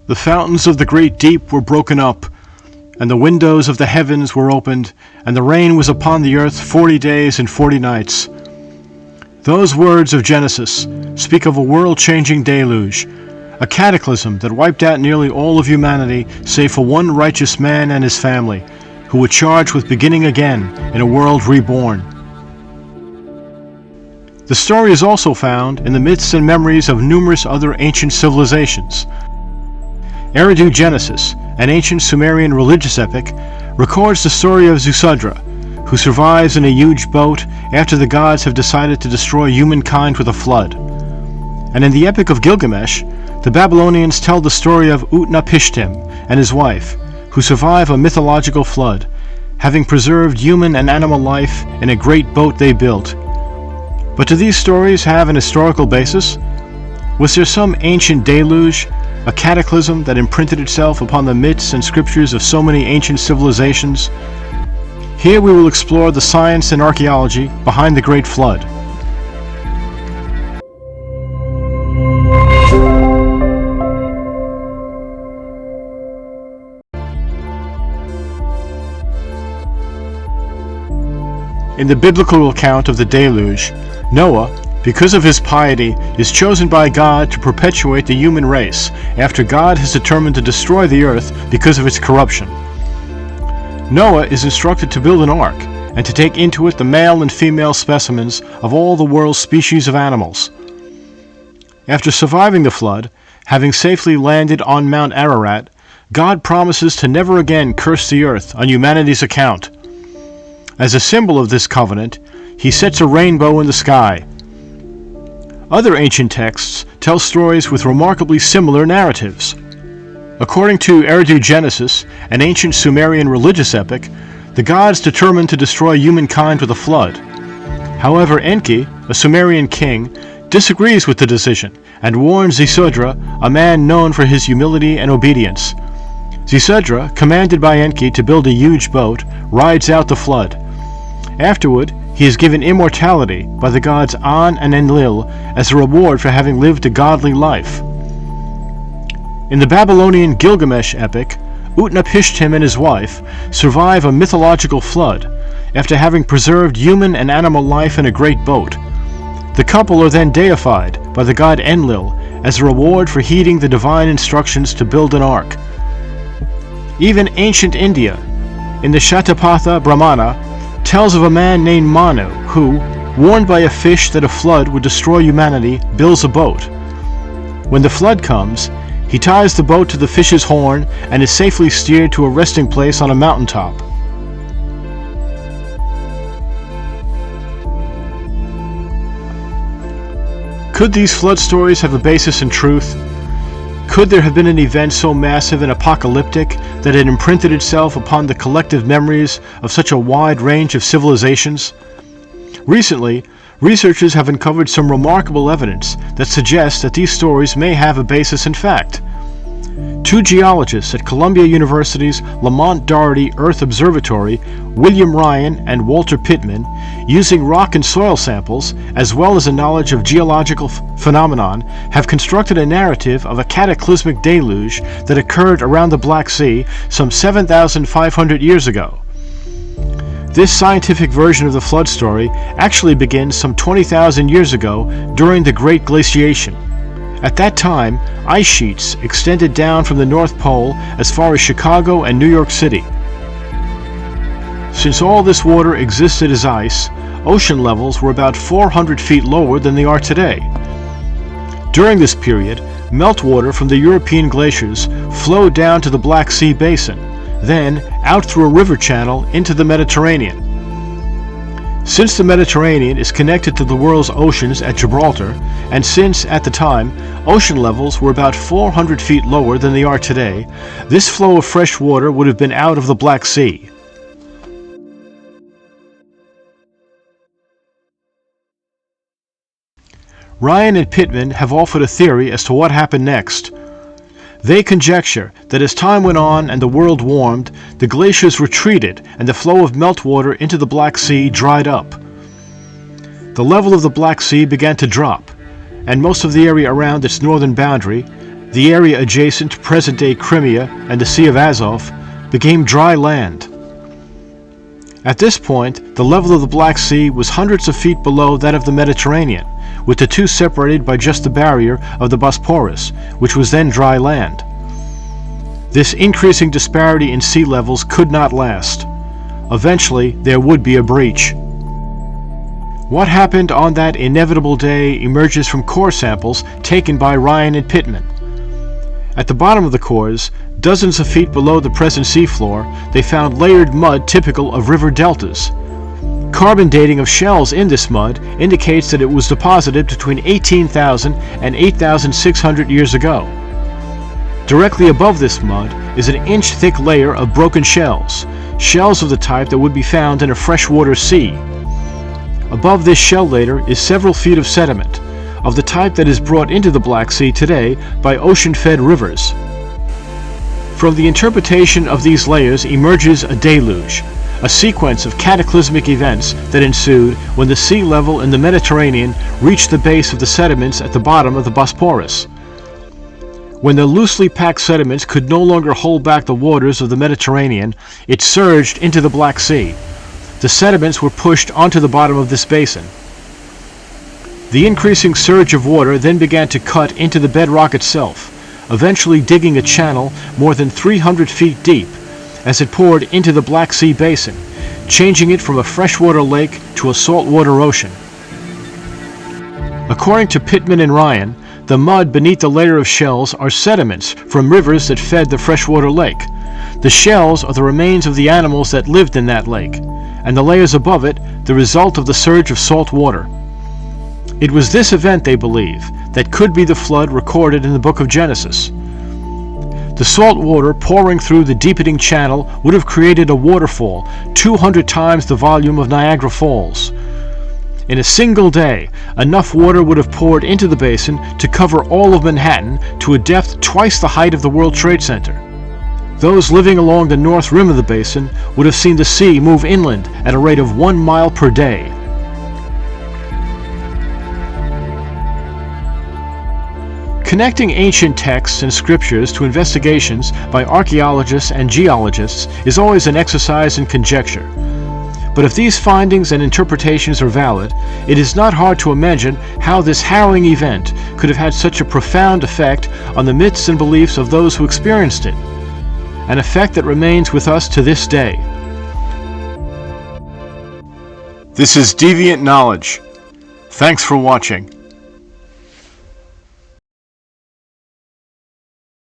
The fountains of the great deep were broken up, and the windows of the heavens were opened, and the rain was upon the earth 40 days and 40 nights. Those words of Genesis speak of a world-changing deluge, a cataclysm that wiped out nearly all of humanity save for one righteous man and his family, who were charged with beginning again in a world reborn. The story is also found in the myths and memories of numerous other ancient civilizations. Eridu Genesis, an ancient Sumerian religious epic, records the story of Zusudra, who survives in a huge boat after the gods have decided to destroy humankind with a flood. And in the Epic of Gilgamesh, the Babylonians tell the story of Utnapishtim and his wife, who survive a mythological flood, having preserved human and animal life in a great boat they built. But do these stories have an historical basis? Was there some ancient deluge, a cataclysm that imprinted itself upon the myths and scriptures of so many ancient civilizations? Here we will explore the science and archaeology behind the Great Flood. In the biblical account of the deluge, Noah, because of his piety, is chosen by God to perpetuate the human race after God has determined to destroy the earth because of its corruption. Noah is instructed to build an ark and to take into it the male and female specimens of all the world's species of animals. After surviving the flood, having safely landed on Mount Ararat, God promises to never again curse the earth on humanity's account. As a symbol of this covenant, he sets a rainbow in the sky. Other ancient texts tell stories with remarkably similar narratives. According to Eridu Genesis, an ancient Sumerian religious epic, the gods determined to destroy humankind with a flood. However, Enki, a Sumerian king, disagrees with the decision and warns Zusudra, a man known for his humility and obedience. Zusudra, commanded by Enki to build a huge boat, rides out the flood. Afterward, he is given immortality by the gods An and Enlil as a reward for having lived a godly life. In the Babylonian Gilgamesh epic, Utnapishtim and his wife survive a mythological flood after having preserved human and animal life in a great boat. The couple are then deified by the god Enlil as a reward for heeding the divine instructions to build an ark. Even ancient India, in the Shatapatha Brahmana, tells of a man named Manu who, warned by a fish that a flood would destroy humanity, builds a boat. When the flood comes, he ties the boat to the fish's horn and is safely steered to a resting place on a mountaintop. Could these flood stories have a basis in truth? Could there have been an event so massive and apocalyptic that it imprinted itself upon the collective memories of such a wide range of civilizations? Recently, researchers have uncovered some remarkable evidence that suggests that these stories may have a basis in fact. Two geologists at Columbia University's Lamont Doherty Earth Observatory, William Ryan and Walter Pittman, using rock and soil samples, as well as a knowledge of geological phenomenon, have constructed a narrative of a cataclysmic deluge that occurred around the Black Sea some 7,500 years ago. This scientific version of the flood story actually begins some 20,000 years ago during the Great Glaciation. At that time, ice sheets extended down from the North Pole as far as Chicago and New York City. Since all this water existed as ice, ocean levels were about 400 feet lower than they are today. During this period, meltwater from the European glaciers flowed down to the Black Sea basin, then out through a river channel into the Mediterranean. Since the Mediterranean is connected to the world's oceans at Gibraltar, and since, at the time, ocean levels were about 400 feet lower than they are today, this flow of fresh water would have been out of the Black Sea. Ryan and Pittman have offered a theory as to what happened next. They conjecture that as time went on and the world warmed, the glaciers retreated and the flow of meltwater into the Black Sea dried up. The level of the Black Sea began to drop, and most of the area around its northern boundary, the area adjacent to present-day Crimea and the Sea of Azov, became dry land. At this point, the level of the Black Sea was hundreds of feet below that of the Mediterranean, with the two separated by just the barrier of the Bosporus, which was then dry land. This increasing disparity in sea levels could not last. Eventually, there would be a breach. What happened on that inevitable day emerges from core samples taken by Ryan and Pittman. At the bottom of the cores, dozens of feet below the present seafloor, they found layered mud typical of river deltas. Carbon dating of shells in this mud indicates that it was deposited between 18,000 and 8,600 years ago. Directly above this mud is an inch-thick layer of broken shells, shells of the type that would be found in a freshwater sea. Above this shell layer is several feet of sediment, of the type that is brought into the Black Sea today by ocean-fed rivers. From the interpretation of these layers emerges a deluge, a sequence of cataclysmic events that ensued when the sea level in the Mediterranean reached the base of the sediments at the bottom of the Bosporus. When the loosely packed sediments could no longer hold back the waters of the Mediterranean, it surged into the Black Sea. The sediments were pushed onto the bottom of this basin. The increasing surge of water then began to cut into the bedrock itself, eventually digging a channel more than 300 feet deep as it poured into the Black Sea basin, changing it from a freshwater lake to a saltwater ocean. According to Pittman and Ryan, the mud beneath the layer of shells are sediments from rivers that fed the freshwater lake. The shells are the remains of the animals that lived in that lake, and the layers above it the result of the surge of salt water. It was this event, they believe, that could be the flood recorded in the book of Genesis. The salt water pouring through the deepening channel would have created a waterfall 200 times the volume of Niagara Falls. In a single day, enough water would have poured into the basin to cover all of Manhattan to a depth twice the height of the World Trade Center. Those living along the north rim of the basin would have seen the sea move inland at a rate of 1 mile per day. Connecting ancient texts and scriptures to investigations by archaeologists and geologists is always an exercise in conjecture. But if these findings and interpretations are valid, it is not hard to imagine how this harrowing event could have had such a profound effect on the myths and beliefs of those who experienced it, an effect that remains with us to this day. This is Deviant Knowledge. Thanks for watching.